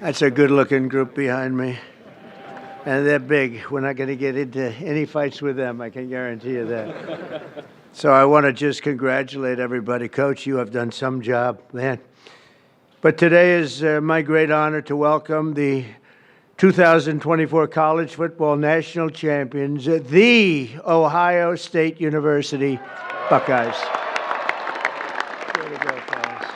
That's a good-looking group behind me. And they're big. We're not going to get into any fights with them, I can guarantee you that. So I want to just congratulate everybody. Coach, you have done some job, man. But today is my great honor to welcome the 2024 College Football National Champions, the Ohio State University Buckeyes. Way to go, fellas.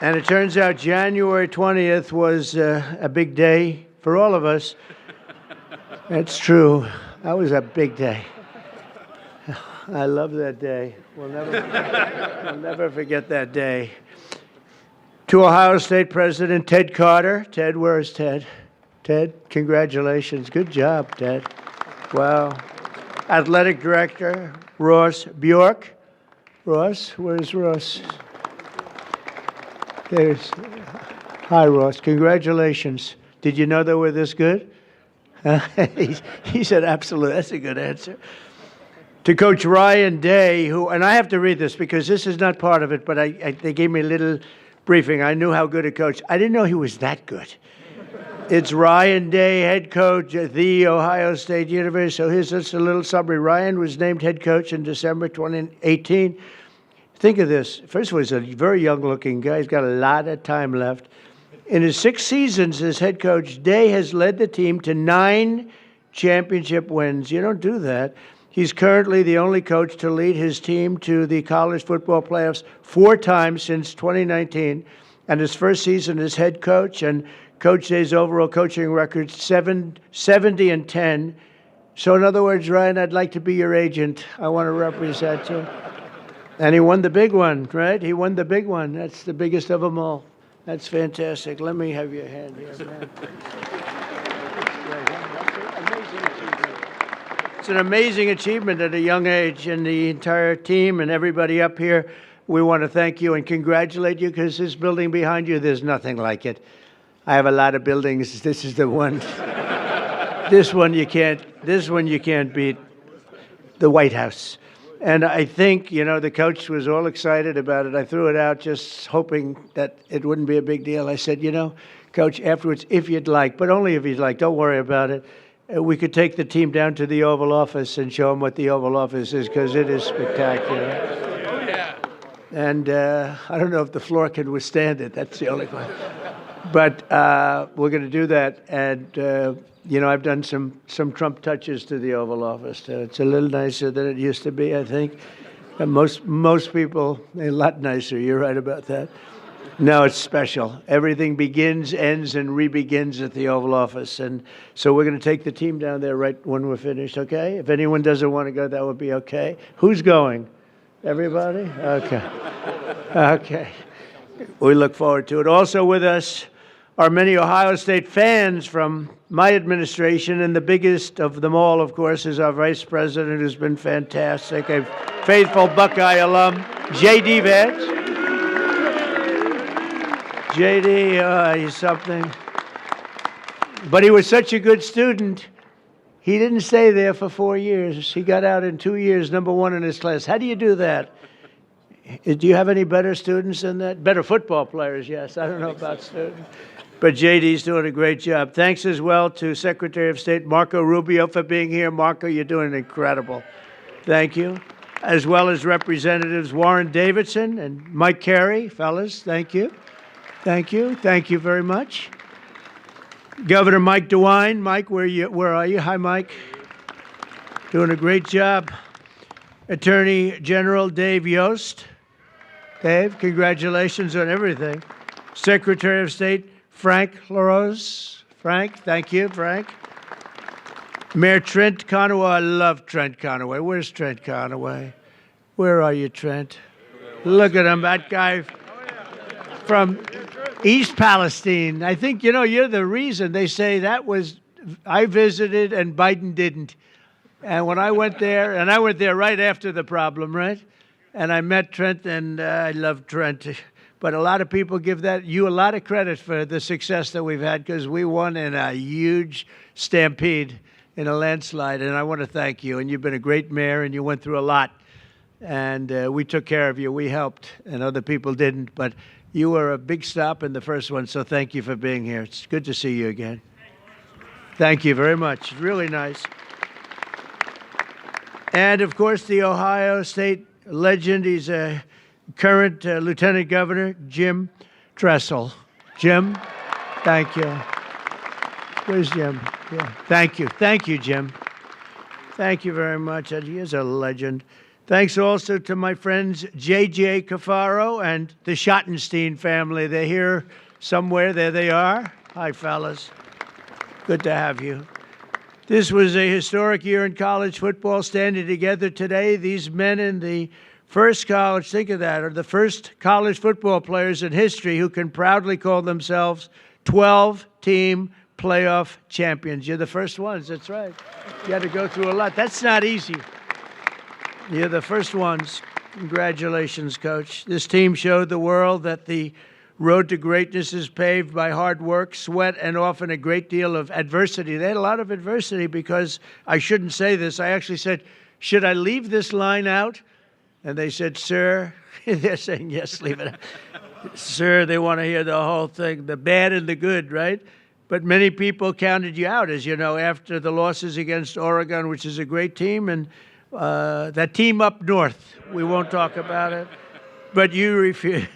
And it turns out January 20th was a big day for all of us. That's true. That was a big day. I love that day. We'll never forget that day. To Ohio State President Ted Carter. Ted, where is Ted? Ted, congratulations. Good job, Ted. Wow. Athletic Director Ross Bjork. Ross, where's Ross? Hi, Ross. Congratulations. Did you know they were this good? He said, absolutely. That's a good answer. To Coach Ryan Day, and I have to read this because this is not part of it, but they gave me a little briefing. I knew how good a coach. I didn't know he was that good. It's Ryan Day, head coach at The Ohio State University. So here's just a little summary. Ryan was named head coach in December 2018. Think of this. First of all, he's a very young-looking guy. He's got a lot of time left. In his 6 seasons as head coach, Day has led the team to 9 championship wins. You don't do that. He's currently the only coach to lead his team to the college football playoffs 4 times since 2019, and his first season as head coach. And Coach Day's overall coaching record 70-10. So in other words, Ryan, I'd like to be your agent. I want to represent you. And he won the big one, right? He won the big one. That's the biggest of them all. That's fantastic. Let me have your hand here, man. It's an amazing achievement at a young age, and the entire team and everybody up here, we want to thank you and congratulate you because this building behind you, there's nothing like it. I have a lot of buildings. This is the one. This one you can't beat. The White House. And I think, the coach was all excited about it. I threw it out just hoping that it wouldn't be a big deal. I said, Coach, afterwards, if you'd like, but only if you'd like, don't worry about it. We could take the team down to the Oval Office and show them what the Oval Office is because it is spectacular. Oh, yeah. And I don't know if the floor can withstand it. That's the only one. But we're going to do that. And, I've done some Trump touches to the Oval Office. It's a little nicer than it used to be, I think. And most people, a lot nicer. You're right about that. No, it's special. Everything begins, ends, and re-begins at the Oval Office. And so we're going to take the team down there right when we're finished, okay? If anyone doesn't want to go, that would be okay. Who's going? Everybody? Okay. Okay. We look forward to it. Also with us are many Ohio State fans from my administration, and the biggest of them all, of course, is our Vice President, who's been fantastic, a faithful Buckeye alum, J.D. Vance. J.D., he's something. But he was such a good student, he didn't stay there for 4 years. He got out in 2 years, #1 in his class. How do you do that? Do you have any better students than that? Better football players, yes. I don't know about students. But J.D.'s doing a great job. Thanks as well to Secretary of State Marco Rubio for being here. Marco, you're doing incredible. Thank you. As well as Representatives Warren Davidson and Mike Carey. Fellas, thank you. Thank you. Thank you very much. Governor Mike DeWine. Mike, where are you? Hi, Mike. Doing a great job. Attorney General Dave Yost. Dave, congratulations on everything. Secretary of State Frank LaRose. Frank, thank you, Frank. Mayor Trent Conaway. I love Trent Conaway. Where's Trent Conaway? Where are you, Trent? Look at him, that guy from East Palestine. I think, you're the reason they say I visited and Biden didn't. And when I went there, and I went there right after the problem, right? And I met Trent, and I love Trent. But a lot of people give you a lot of credit for the success that we've had because we won in a huge stampede in a landslide. And I want to thank you. And you've been a great mayor, and you went through a lot. And we took care of you. We helped, and other people didn't. But You were a big stop in the first one, so thank you for being here. It's good to see you again. Thank you very much. Really nice. And, of course, the Ohio State legend. He's a current Lieutenant Governor, Jim Tressel. Jim, thank you. Where's Jim? Yeah. Thank you. Thank you, Jim. Thank you very much. He is a legend. Thanks also to my friends J.J. Cafaro and the Schottenstein family. They're here somewhere. There they are. Hi, fellas. Good to have you. This was a historic year in college football, standing together today. These men in the first college, think of that, are the first college football players in history who can proudly call themselves 12-team playoff champions. You're the first ones, that's right. You had to go through a lot. That's not easy. You're the first ones. Congratulations, Coach. This team showed the world that the road to greatness is paved by hard work, sweat, and often a great deal of adversity. They had a lot of adversity because I shouldn't say this. I actually said, should I leave this line out? And they said, sir, they're saying, yes, leave it out. Sir, they want to hear the whole thing, the bad and the good, right? But many people counted you out, as you know, after the losses against Oregon, which is a great team, and that team up north. We won't talk about it. But you refused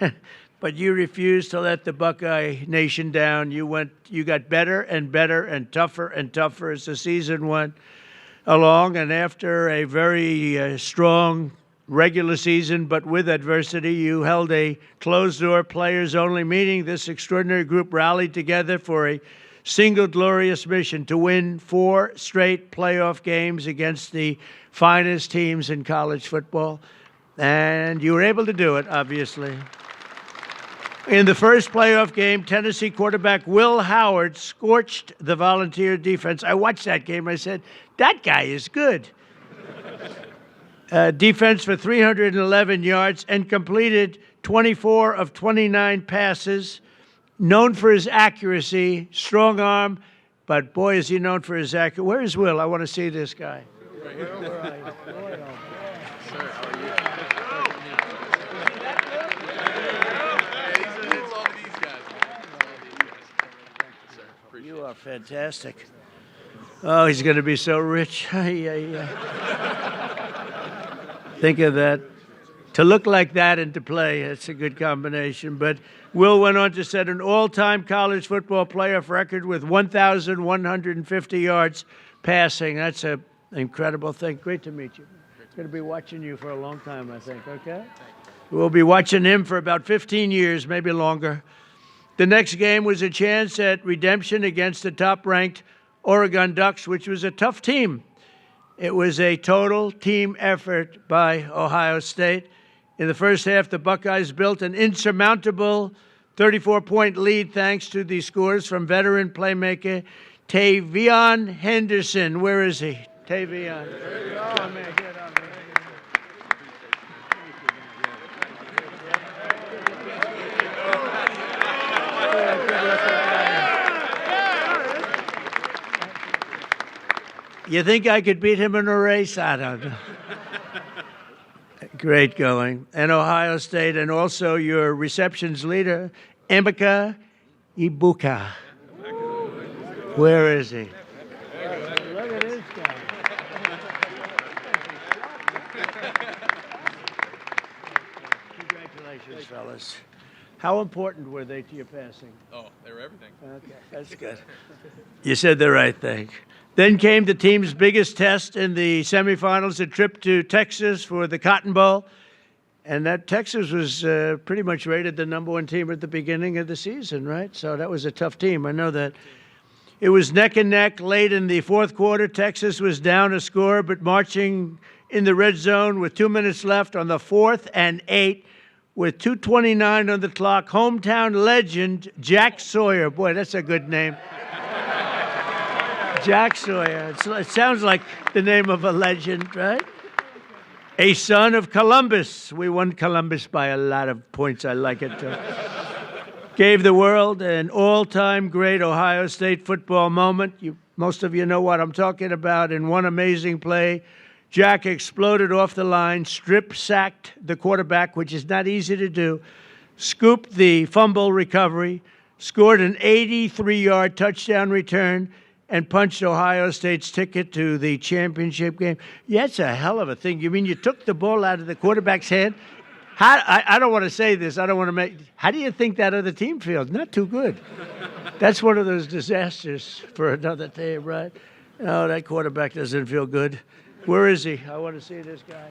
to let the Buckeye Nation down. You got better and better and tougher as the season went along. And after a very strong regular season, but with adversity, you held a closed-door, players-only meeting. This extraordinary group rallied together for a single glorious mission to win 4 straight playoff games against the finest teams in college football. And you were able to do it, obviously. In the first playoff game, Tennessee quarterback Will Howard scorched the Volunteer defense. I watched that game. I said, that guy is good. Defense for 311 yards and completed 24 of 29 passes. Known for his accuracy, strong arm, but boy, is he known for his accuracy. Where is Will? I want to see this guy. Where are you? Sir, how are you? You are fantastic. Oh, he's going to be so rich. Think of that. To look like that and to play, it's a good combination. But Will went on to set an all-time college football playoff record with 1,150 yards passing. That's an incredible thing. Great to meet you. Going to be watching you for a long time, I think, okay? We'll be watching him for about 15 years, maybe longer. The next game was a chance at redemption against the top-ranked Oregon Ducks, which was a tough team. It was a total team effort by Ohio State. In the first half, the Buckeyes built an insurmountable 34-point lead thanks to the scores from veteran playmaker Tavion Henderson. Where is he? Tavion. Oh, man, get on, man. You think I could beat him in a race? I don't know. Great going. And Ohio State, and also your receptions leader, Emeka Ibuka. Where is he? Look at this guy. Congratulations, fellas. How important were they to your passing? Oh, they were everything. Okay, that's good. You said the right thing. Then came the team's biggest test in the semifinals, a trip to Texas for the Cotton Bowl. And that Texas was pretty much rated the number 1 team at the beginning of the season, right? So that was a tough team. I know that. It was neck and neck late in the fourth quarter. Texas was down a score, but marching in the red zone with 2 minutes left on the 4th and 8 with 2:29 on the clock. Hometown legend Jack Sawyer. Boy, that's a good name. Jack Sawyer. It sounds like the name of a legend, right? A son of Columbus. We won Columbus by a lot of points. I like it, too. Gave the world an all-time great Ohio State football moment. Most of you know what I'm talking about. In one amazing play, Jack exploded off the line, strip-sacked the quarterback, which is not easy to do, scooped the fumble recovery, scored an 83-yard touchdown return, and punched Ohio State's ticket to the championship game. Yeah, it's a hell of a thing. You mean you took the ball out of the quarterback's hand? I don't want to say this. I don't want to make. How do you think that other team feels? Not too good. That's one of those disasters for another team, right? No, that quarterback doesn't feel good. Where is he? I want to see this guy.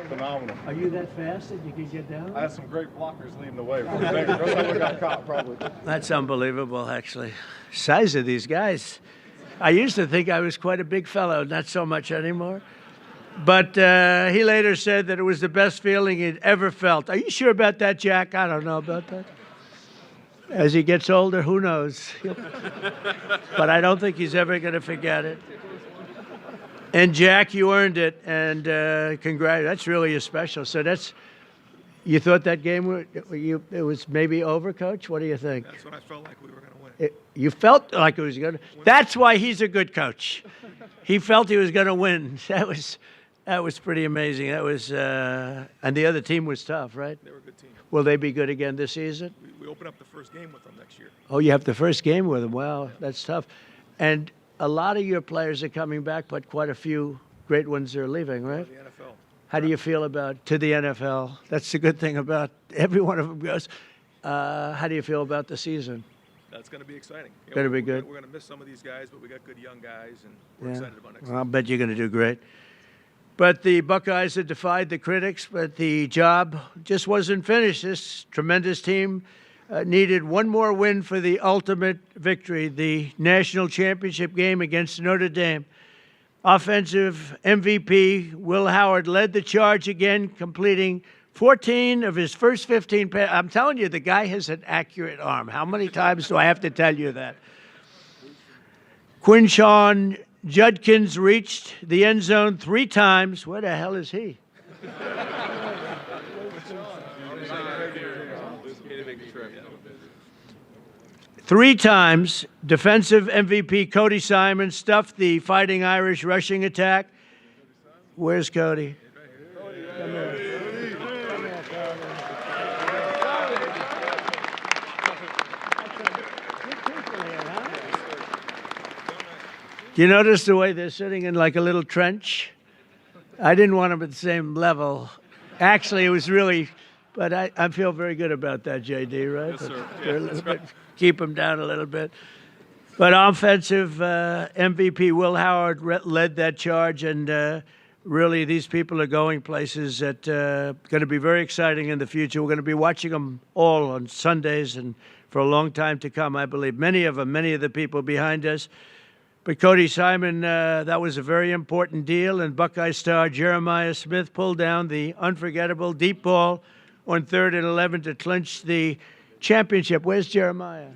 Phenomenal. Are you that fast that you can get down? I had some great blockers leading the way. First time we got caught, probably. That's unbelievable, actually. Size of these guys. I used to think I was quite a big fellow, not so much anymore. But he later said that it was the best feeling he'd ever felt. Are you sure about that, Jack? I don't know about that. As he gets older, who knows? But I don't think he's ever going to forget it. And Jack, you earned it, and congrats. That's really special. So you thought that game it was maybe over, Coach? What do you think? That's what I felt like we were going to win. You felt like it was going to. That's why he's a good coach. He felt he was going to win. That was pretty amazing. That was, and the other team was tough, right? They were a good team. Will they be good again this season? We open up the first game with them next year. Oh, you have the first game with them. Wow, that's tough. And a lot of your players are coming back, but quite a few great ones are leaving, right? The NFL. How do you feel about to the NFL? That's the good thing about every one of them goes. How do you feel about the season? That's going to be exciting. Gonna be good. We're going to miss some of these guys, but we got good young guys, and we're excited about next Well, I'll season. bet you're going to do great. But the Buckeyes have defied the critics, but the job just wasn't finished. This tremendous team needed one more win for the ultimate victory, the national championship game against Notre Dame. Offensive MVP Will Howard led the charge again, completing 14 of his first 15 passes. I'm telling you, the guy has an accurate arm. How many times do I have to tell you that? Quinshawn Judkins reached the end zone 3 times. Where the hell is he? Three times, defensive MVP Cody Simon stuffed the Fighting Irish rushing attack. Where's Cody? Come here. Do you notice the way they're sitting in like a little trench? I didn't want them at the same level. Actually, it was really, but I feel very good about that, JD, right? Yes, sir. They're a Yeah, little that's bit, right. keep them down a little bit. But offensive MVP Will Howard led that charge, and really these people are going places that are going to be very exciting in the future. We're going to be watching them all on Sundays and for a long time to come, I believe. Many of the people behind us. But Cody Simon, that was a very important deal, and Buckeye star Jeremiah Smith pulled down the unforgettable deep ball on 3rd and 11 to clinch the championship. Where's Jeremiah?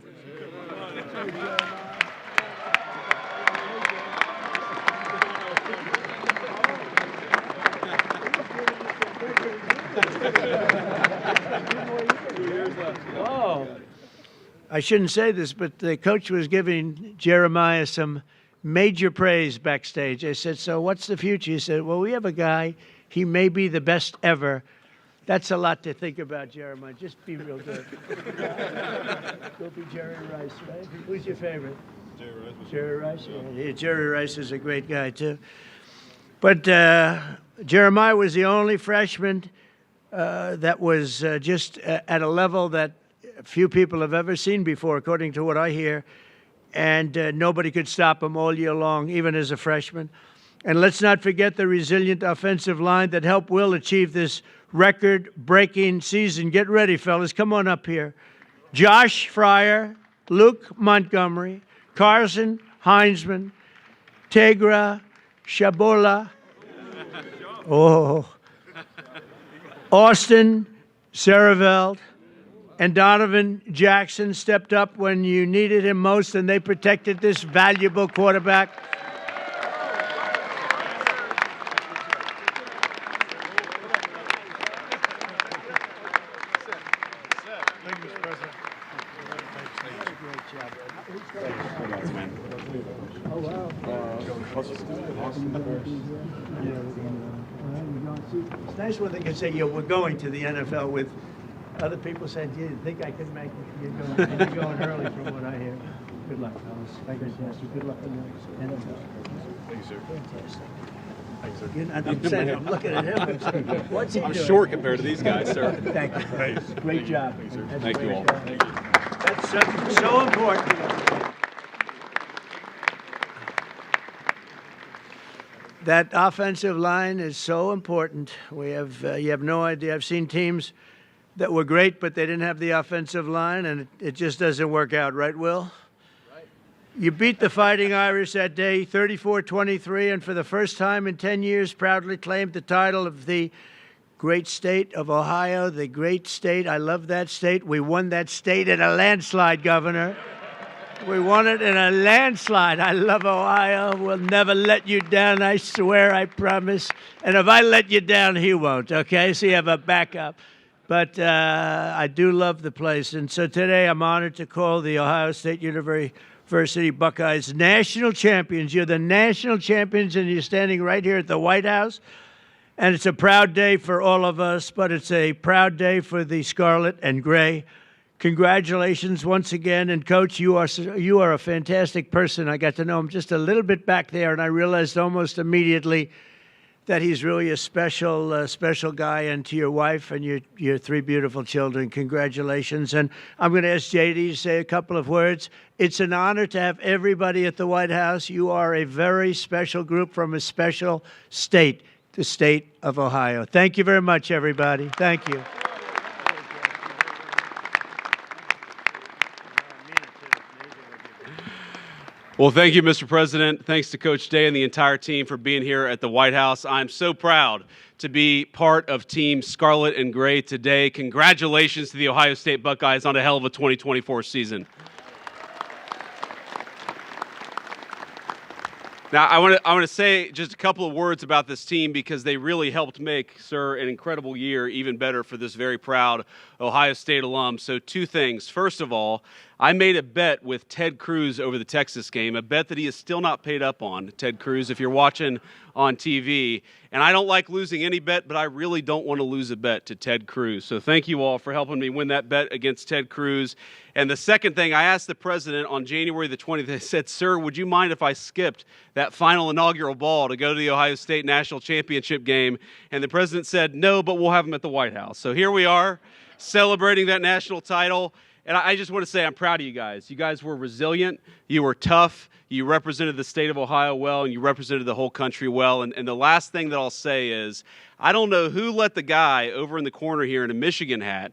Oh, I shouldn't say this, but the coach was giving Jeremiah some major praise backstage. I said, so what's the future? He said, well, we have a guy. He may be the best ever. That's a lot to think about, Jeremiah. Just be real good. Go be Jerry Rice, right? Who's your favorite? Jerry Rice. Jerry Rice? Yeah, Jerry Rice is a great guy, too. But Jeremiah was the only freshman that was just at a level that few people have ever seen before, according to what I hear. And nobody could stop him all year long, even as a freshman. And let's not forget the resilient offensive line that helped Will achieve this record-breaking season. Get ready, fellas. Come on up here. Josh Fryer, Luke Montgomery, Carson Heinzman, Tegra Shabola, Austin Saraveld, and Donovan Jackson stepped up when you needed him most, and they protected this valuable quarterback. Thank you, Mr. President. Great job. Oh, wow. It's nice when they can say, we're going to the NFL with other people saying, do you think I can make it? You're going early from what I hear. Good luck, fellas. Fantastic. Good luck in the NFL. Thank you, sir. Fantastic. Thanks, sir. I'm looking at him. I'm saying, what's he I'm doing? short compared to these guys, sir. Thank you. Thanks. Great job. Thank you, sir. That's Thank a you great all. job. Thank you. That's so important. That offensive line is so important. We have, you have no idea. I've seen teams that were great, but they didn't have the offensive line, and it just doesn't work out, right, Will? Right. You beat the Fighting Irish that day, 34-23, and for the first time in 10 years, proudly claimed the title of the great state of Ohio, the great state. I love that state. We won that state in a landslide, Governor. We won it in a landslide. I love Ohio. We'll never let you down, I swear, I promise. And if I let you down, he won't, okay? So you have a backup. But I do love the place. And so today I'm honored to call the Ohio State University Buckeyes national champions. You're the national champions, and you're standing right here at the White House. And it's a proud day for all of us, but it's a proud day for the Scarlet and Gray. Congratulations once again. And, Coach, you are a fantastic person. I got to know him just a little bit back there, and I realized almost immediately that he's really a special guy. And to your wife and your three beautiful children, congratulations. And I'm going to ask JD to say a couple of words. It's an honor to have everybody at the White House. You are a very special group from a special state, the state of Ohio. Thank you very much, everybody. Thank you. Well, thank you, Mr. President. Thanks to Coach Day and the entire team for being here at the White House. I'm so proud to be part of Team Scarlet and Gray today. Congratulations to the Ohio State Buckeyes on a hell of a 2024 season. Now, I want to say just a couple of words about this team because they really helped make, sir, an incredible year even better for this very proud Ohio State alum. So two things. First of all, I made a bet with Ted Cruz over the Texas game, a bet that he is still not paid up on, Ted Cruz, if you're watching on TV. And I don't like losing any bet, but I really don't want to lose a bet to Ted Cruz. So thank you all for helping me win that bet against Ted Cruz. And the second thing, I asked the president on January the 20th, I said, sir, would you mind if I skipped that final inaugural ball to go to the Ohio State National Championship game? And the president said, no, but we'll have him at the White House. So here we are celebrating that national title. And I just want to say I'm proud of you guys. You guys were resilient. You were tough. You represented the state of Ohio well, and you represented the whole country well. And the last thing that I'll say is I don't know who let the guy over in the corner here in a Michigan hat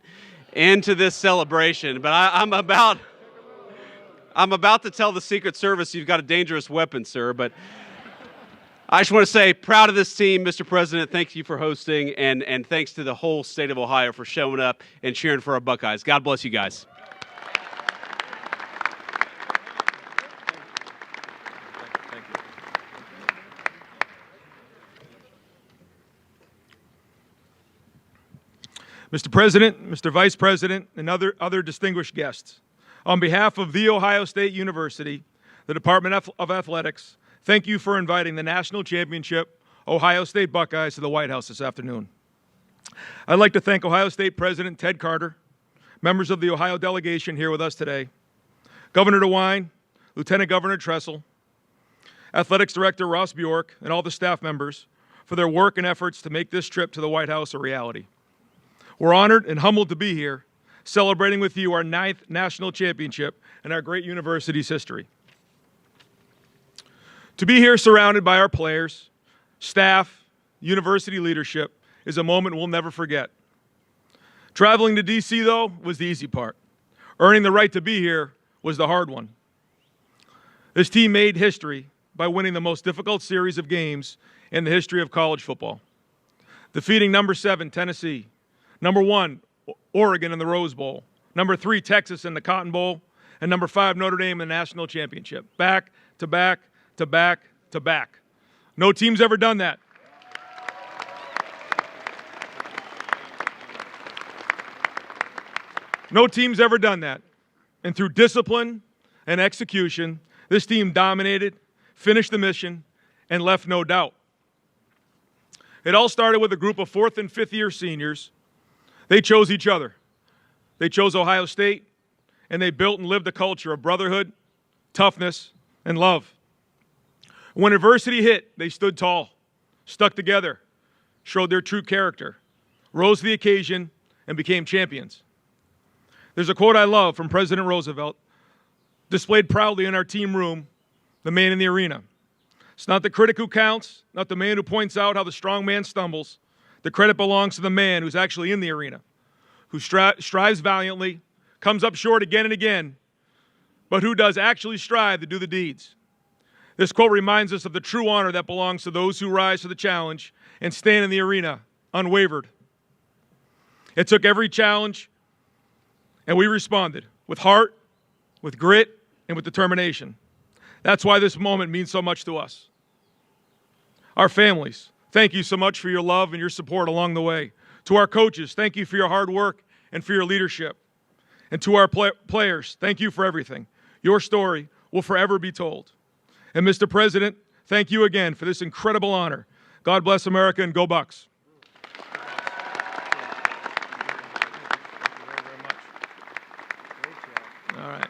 into this celebration, but I'm about to tell the Secret Service you've got a dangerous weapon, sir. But I just want to say, proud of this team, Mr. President. Thank you for hosting, and thanks to the whole state of Ohio for showing up and cheering for our Buckeyes. God bless you guys. Mr. President, Mr. Vice President, and other distinguished guests, on behalf of The Ohio State University, the Department of Athletics, thank you for inviting the national championship Ohio State Buckeyes to the White House this afternoon. I'd like to thank Ohio State President Ted Carter, members of the Ohio delegation here with us today, Governor DeWine, Lieutenant Governor Tressel, Athletics Director Ross Bjork, and all the staff members for their work and efforts to make this trip to the White House a reality. We're honored and humbled to be here, celebrating with you our 9th national championship in our great university's history. To be here surrounded by our players, staff, university leadership is a moment we'll never forget. Traveling to D.C., though, was the easy part. Earning the right to be here was the hard one. This team made history by winning the most difficult series of games in the history of college football, defeating number 7, Tennessee, number 1, Oregon in the Rose Bowl, number 3, Texas in the Cotton Bowl, and number 5, Notre Dame in the national championship. Back to back to back to back. No team's ever done that. No team's ever done that. And through discipline, and execution, this team dominated, finished the mission, and left no doubt. It all started with a group of 4th and 5th year seniors. They chose each other. They chose Ohio State, and they built and lived a culture of brotherhood, toughness, and love. When adversity hit, they stood tall, stuck together, showed their true character, rose to the occasion, and became champions. There's a quote I love from President Roosevelt, displayed proudly in our team room, the man in the arena. It's not the critic who counts, not the man who points out how the strong man stumbles. The credit belongs to the man who's actually in the arena, who strives valiantly, comes up short again and again, but who does actually strive to do the deeds. This quote reminds us of the true honor that belongs to those who rise to the challenge and stand in the arena unwavered. It took every challenge, and we responded with heart, with grit, and with determination. That's why this moment means so much to us. Our families, thank you so much for your love and your support along the way. To our coaches, thank you for your hard work and for your leadership. And to our players, thank you for everything. Your story will forever be told. And Mr. President, thank you again for this incredible honor. God bless America and go Bucks. All right.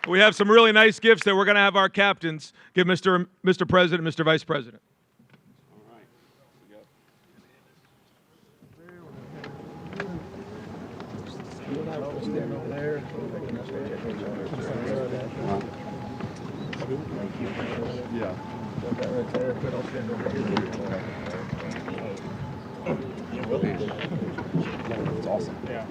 We have some really nice gifts that we're going to have our captains give Mr. President, Mr. Vice President. It's awesome. Yeah.